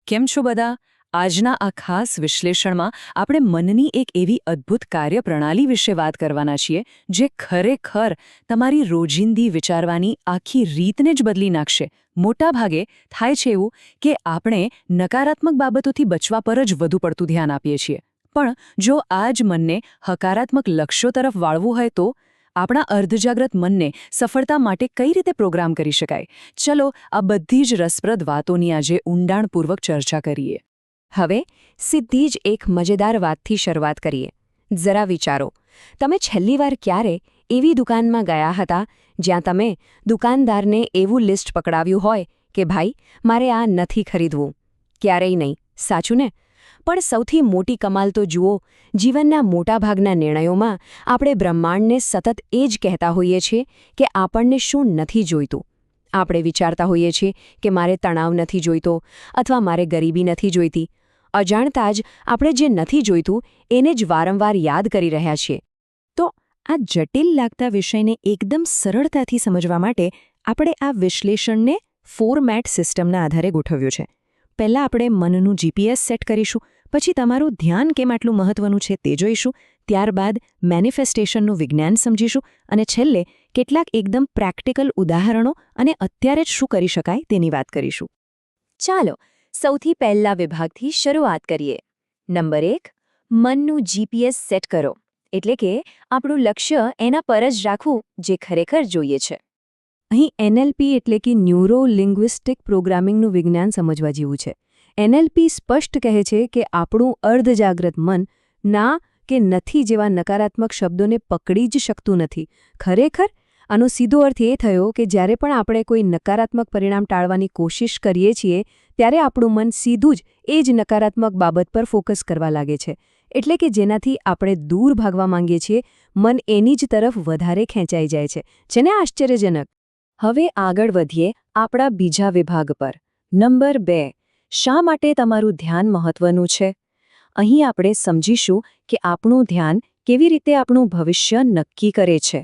કેમ છો બધા? આજના આ ખાસ વિશ્લેષણમાં આપણે મનની એક એવી અદ્ભુત કાર્યપ્રણાલી વિશે વાત કરવાના છીએ જે ખરેખર તમારી રોજિંદી વિચારવાની આખી રીતને જ બદલી નાખશે. મોટાભાગે થાય છે એવું કે આપણે નકારાત્મક બાબતોથી બચવા પર જ વધુ પડતું ધ્યાન આપીએ છીએ. પણ જો આ જ મનને હકારાત્મક લક્ષ્યો તરફ વાળવું હોય તો આપણા અર્ધજાગ્રત મનને સફળતા માટે કઈ રીતે પ્રોગ્રામ કરી શકાય? ચલો આ બધી જ રસપ્રદ વાતોની આજે ઊંડાણપૂર્વક ચર્ચા કરીએ. હવે સીધી જ એક મજેદાર વાતથી શરૂઆત કરીએ. જરા વિચારો, તમે છેલ્લીવાર ક્યારે એવી દુકાનમાં ગયા હતા જ્યાં તમે દુકાનદારને એવું લિસ્ટ પકડાવ્યું હોય કે ભાઈ મારે આ નથી ખરીદવું? ક્યારેય નહીં, સાચું ને? પણ સૌથી મોટી કમાલ તો જુઓ, જીવનના મોટાભાગના નિર્ણયોમાં આપણે બ્રહ્માંડને સતત એ જ કહેતા હોઈએ છીએ કે આપણને શું નથી જોઈતું. આપણે વિચારતા હોઈએ છીએ કે મારે તણાવ નથી જોઈતો અથવા મારે ગરીબી નથી જોઈતી. અજાણતા જ આપણે જે નથી જોઈતું એને જ વારંવાર યાદ કરી રહ્યા છીએ. તો આ જટિલ લાગતા વિષયને એકદમ સરળતાથી સમજવા માટે આપણે આ વિશ્લેષણને ફોર્મેટ સિસ્ટમના આધારે ગોઠવ્યું છે. પહેલાં આપણે મનનું જીપીએસ સેટ કરીશું, પછી તમારું ધ્યાન કેમ આટલું મહત્વનું છે તે જોઈશું, ત્યારબાદ મેનિફેસ્ટેશનનું વિજ્ઞાન સમજીશું અને છેલ્લે કેટલાક એકદમ પ્રેક્ટિકલ ઉદાહરણો અને અત્યારે જ શું કરી શકાય તેની વાત કરીશું. ચાલો સૌથી પહેલા વિભાગથી શરૂઆત કરીએ. નંબર 1, મનનું જીપીએસ સેટ કરો. એટલે કે આપણું લક્ષ્ય એના પર જ રાખવું જે ખરેખર જોઈએ છે. અહીં એનએલપી એટલે કે ન્યુરો લિંગ્વિસ્ટિક પ્રોગ્રામિંગનું વિજ્ઞાન સમજવા જેવું છે. એનએલપી સ્પષ્ટ કહે છે કે આપણું અર્ધજાગ્રત મન ના કે નથી જેવા નકારાત્મક શબ્દોને પકડી જ શકતું નથી. ખરેખર આનો સીધો અર્થ એ થયો કે જ્યારે પણ આપણે કોઈ નકારાત્મક પરિણામ ટાળવાની કોશિશ કરીએ છીએ ત્યારે આપણું મન સીધું જ એ જ નકારાત્મક બાબત પર ફોકસ કરવા લાગે છે. એટલે કે જેનાથી આપણે દૂર ભાગવા માંગીએ છીએ, મન એની જ તરફ વધારે ખેંચાઈ જાય છે. છે ને આશ્ચર્યજનક? હવે આગળ વધીએ આપણા બીજા વિભાગ પર. નંબર 2, શા માટે તમારું ધ્યાન મહત્વનું છે? અહીં આપણે સમજીશું કે આપણું ધ્યાન કેવી રીતે આપણું ભવિષ્ય નક્કી કરે છે.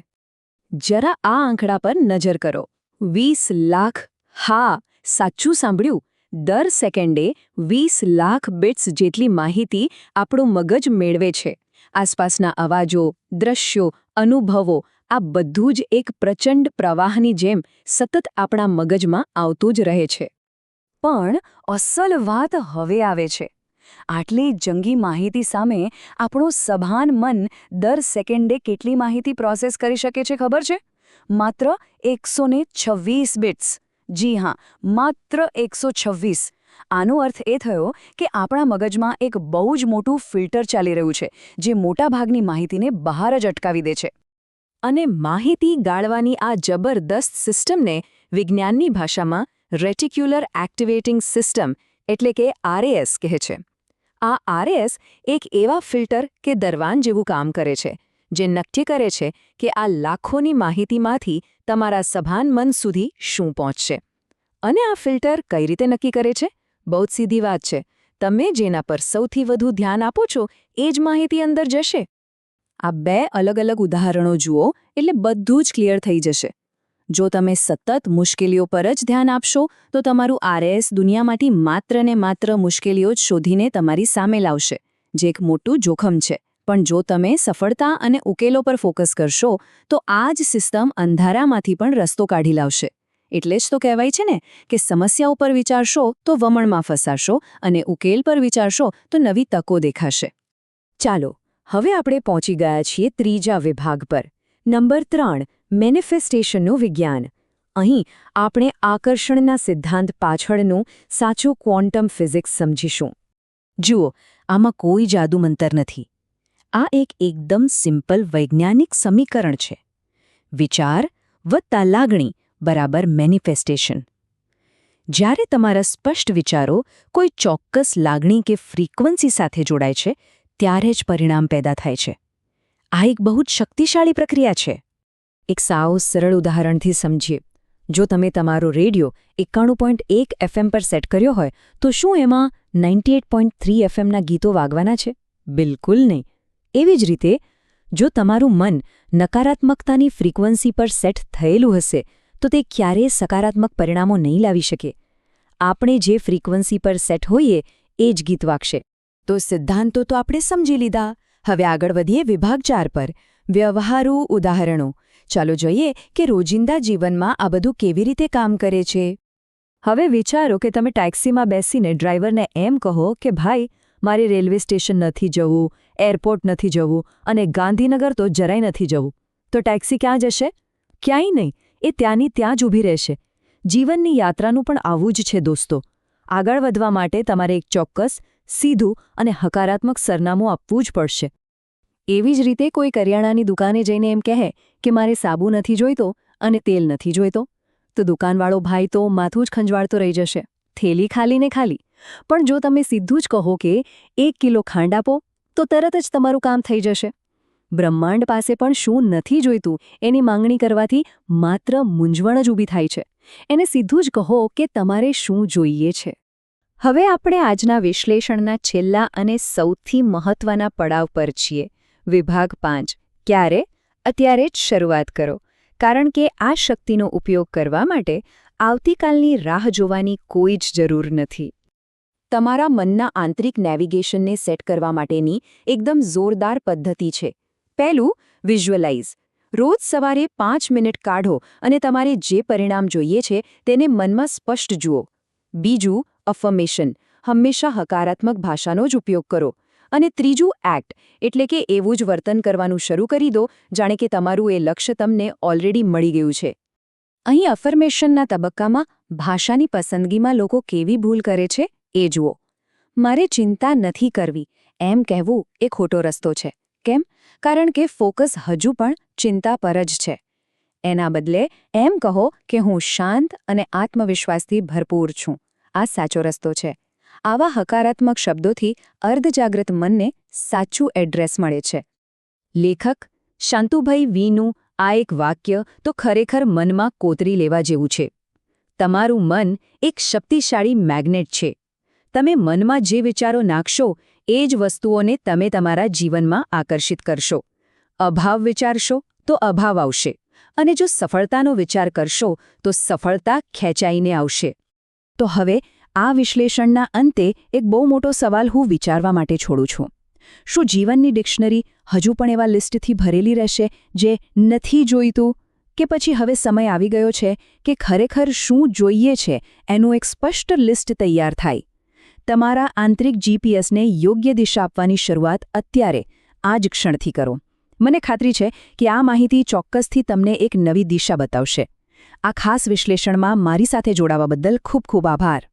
જરા આ આંકડા પર નજર કરો. 20 લાખ, હા સાચું સાંભળ્યું, દર સેકન્ડે 20 લાખ બિટ્સ જેટલી માહિતી આપણું મગજ મેળવે છે. આસપાસના અવાજો, દ્રશ્યો, અનુભવો આ બધું જ એક પ્રચંડ પ્રવાહની જેમ સતત આપણા મગજમાં આવતું જ રહે છે. પણ અસલ વાત હવે આવે છે. આટલી જંગી માહિતી સામે આપણું સભાન મન દર સેકન્ડે કેટલી માહિતી પ્રોસેસ કરી શકે છે ખબર છે? માત્ર 126 બિટ્સ. જી હા, માત્ર 126. આનો અર્થ એ થયો કે આપણા મગજમાં એક બહુ જ મોટું ફિલ્ટર ચાલી રહ્યું છે જે મોટાભાગની માહિતીને બહાર જ અટકાવી દે છે. અને માહિતી ગાળવાની આ જબરદસ્ત સિસ્ટમને વિજ્ઞાનની ભાષામાં રેટિક્યુલર એક્ટિવેટિંગ સિસ્ટમ એટલે કે આરએએસ કહે છે. આ આરએએસ એક એવા ફિલ્ટર કે દરવાન જેવું કામ કરે છે જે નક્કી કરે છે કે આ લાખોની માહિતીમાંથી તમારા સભાન મન સુધી શું પહોંચશે. અને આ ફિલ્ટર કઈ રીતે નક્કી કરે છે? બહુ જ સીધી વાત છે. તમે જેના પર સૌથી વધુ ધ્યાન આપો છો એ જ માહિતી અંદર જશે. આ 2 અલગ અલગ ઉદાહરણો જુઓ એટલે બધું જ ક્લિયર થઈ જશે. જો તમે સતત મુશ્કેલીઓ પર જ ધ્યાન આપશો તો તમારું આરએએસ દુનિયામાંથી માત્ર ને માત્ર મુશ્કેલીઓ જ શોધીને તમારી સામે લાવશે, જે એક મોટું જોખમ છે. પણ જો તમે સફળતા અને ઉકેલો પર ફોકસ કરશો તો આ જ સિસ્ટમ અંધારામાંથી પણ રસ્તો કાઢી લાવશે. એટલે જ તો કહેવાય છે ને કે સમસ્યા ઉપર વિચારશો તો વમણમાં ફસાશો અને ઉકેલ પર વિચારશો તો નવી તકો દેખાશે. ચાલો હવે આપણે પહોંચી ગયા છીએ ત્રીજા વિભાગ પર. નંબર 3, મેનિફેસ્ટેશનનું વિજ્ઞાન. અહીં આપણે આકર્ષણના સિદ્ધાંત પાછળનું સાચું ક્વોન્ટમ ફિઝિક્સ સમજીશું. જુઓ, આમાં કોઈ જાદુ મંતર નથી. આ એક એકદમ સિમ્પલ વૈજ્ઞાનિક સમીકરણ છે. વિચાર વત્તા લાગણી બરાબર મેનિફેસ્ટેશન. જ્યારે તમારા સ્પષ્ટ વિચારો કોઈ ચોક્કસ લાગણી કે ફ્રીક્વન્સી સાથે જોડાય છે ત્યારે જ પરિણામ પેદા થાય છે. આ એક બહુ જ શક્તિશાળી પ્રક્રિયા છે. એક સાવ સરળ ઉદાહરણથી સમજીએ. જો તમે તમારો રેડિયો 91.1 FM પર સેટ કર્યો હોય તો શું એમાં 98.3 FMના ગીતો વાગવાના છે? બિલકુલ નહીં. એવી જ રીતે જો તમારું મન નકારાત્મકતાની ફ્રીક્વન્સી પર સેટ થયેલું હશે તો તે ક્યારેય સકારાત્મક પરિણામો નહીં લાવી શકે. આપણે જે ફ્રીક્વન્સી પર સેટ હોઈએ એ જ ગીત વાગશે. તો સિદ્ધાંતો તો આપણે સમજી લીધા. હવે આગળ વધીએ વિભાગ 4 પર, વ્યવહારુ ઉદાહરણો. ચાલો જોઈએ કે રોજિંદા જીવનમાં આ બધું કેવી રીતે કામ કરે છે. હવે વિચારો કે તમે ટેક્સીમાં બેસીને ડ્રાઈવરને એમ કહો કે ભાઈ, મારે રેલવે સ્ટેશન નથી જવું, એરપોર્ટ નથી જવું અને ગાંધીનગર તો જરાય નથી જવું. તો ટેક્સી ક્યાં જશે? ક્યાંય નહીં, એ ત્યાંની ત્યાં જ ઊભી રહેશે. જીવનની યાત્રાનું પણ આવું જ છે દોસ્તો. આગળ વધવા માટે તમારે એક ચોક્કસ, સીધું અને હકારાત્મક સરનામું આપવું જ પડશે. એવી જ રીતે કોઈ કરિયાણાની દુકાને જઈને એમ કહે કે મારે સાબુ નથી જોઈતો અને તેલ નથી જોઈતો, તો દુકાનવાળો ભાઈ તો માથું જ ખંજવાળતો રહી જશે. થેલી ખાલી ને ખાલી. પણ જો તમે સીધું જ કહો કે 1 કિલો ખાંડ આપો, તો તરત જ તમારું કામ થઈ જશે. બ્રહ્માંડ પાસે પણ શું નથી જોઈતું એની માંગણી કરવાથી માત્ર મૂંઝવણ જ ઊભી થાય છે. એને સીધું જ કહો કે તમારે શું જોઈએ છે. હવે આપણે આજના વિશ્લેષણના છેલ્લા અને સૌથી મહત્વના પડાવ પર છીએ. વિભાગ 5. ક્યારે? અત્યારે જ શરૂઆત કરો. કારણ કે આ શક્તિનો ઉપયોગ કરવા માટે આવતીકાલની રાહ જોવાની કોઈ જ જરૂર નથી. તમારા મનના આંતરિક નેવિગેશનને સેટ કરવા માટેની એકદમ જોરદાર પદ્ધતિ છે. પહેલું, વિઝ્યુઅલાઇઝ. રોજ સવારે 5 મિનિટ કાઢો અને તમારે જે પરિણામ જોઈએ છે તેને મનમાં સ્પષ્ટ જુઓ. બીજું, અફર્મેશન. હંમેશા હકારાત્મક ભાષાનો જ ઉપયોગ કરો. અને ત્રીજું, એક્ટ. એટલે કે એવું જ વર્તન કરવાનું શરૂ કરી દો જાણે કે તમારું એ લક્ષ્ય તમને ઓલરેડી મળી ગયું છે. અહીં અફર્મેશનના તબક્કામાં ભાષાની પસંદગીમાં લોકો કેવી ભૂલ કરે છે એ જુઓ. મારે ચિંતા નથી કરવી એમ કહેવું એ ખોટો રસ્તો છે. કેમ? કારણ કે ફોકસ હજુ પણ ચિંતા પર જ છે. એના બદલે એમ કહો કે હું શાંત અને આત્મવિશ્વાસથી ભરપૂર છું. આ સાચો રસ્તો છે. આવા હકારાત્મક શબ્દોથી અર્ધજાગ્રત મનને સાચું એડ્રેસ મળે છે. લેખક શાંતુભાઈ વીનું આ એક વાક્ય તો ખરેખર મનમાં કોતરી લેવા જેવું છે. તમારું મન એક શક્તિશાળી મેગ્નેટ છે. તમે મનમાં જે વિચારો નાખશો એ જ વસ્તુઓને તમે તમારા જીવનમાં આકર્ષિત કરશો. અભાવ વિચારશો તો અભાવ આવશે, અને જો સફળતાનો વિચાર કરશો તો સફળતા ખેંચાઈને આવશે. તો હવે આ વિશ્લેષણના અંતે એક બહુ મોટો સવાલ હું વિચારવા માટે છોડું છું. શું જીવનની ડિક્શનરી હજુ પણ એવા લિસ્ટથી ભરેલી રહેશે જે નથી જોઈતું? કે પછી હવે સમય આવી ગયો છે કે ખરેખર શું જોઈએ છે એનું એક સ્પષ્ટ લિસ્ટ તૈયાર થાય? તમારા આંતરિક જીપીએસને યોગ્ય દિશા આપવાની શરૂઆત અત્યારે, આ જ ક્ષણથી કરો. મને ખાતરી છે કે આ માહિતી ચોક્કસથી તમને એક નવી દિશા બતાવશે. આ ખાસ વિશ્લેષણમાં મારી સાથે જોડાવા બદલ ખૂબ ખૂબ આભાર.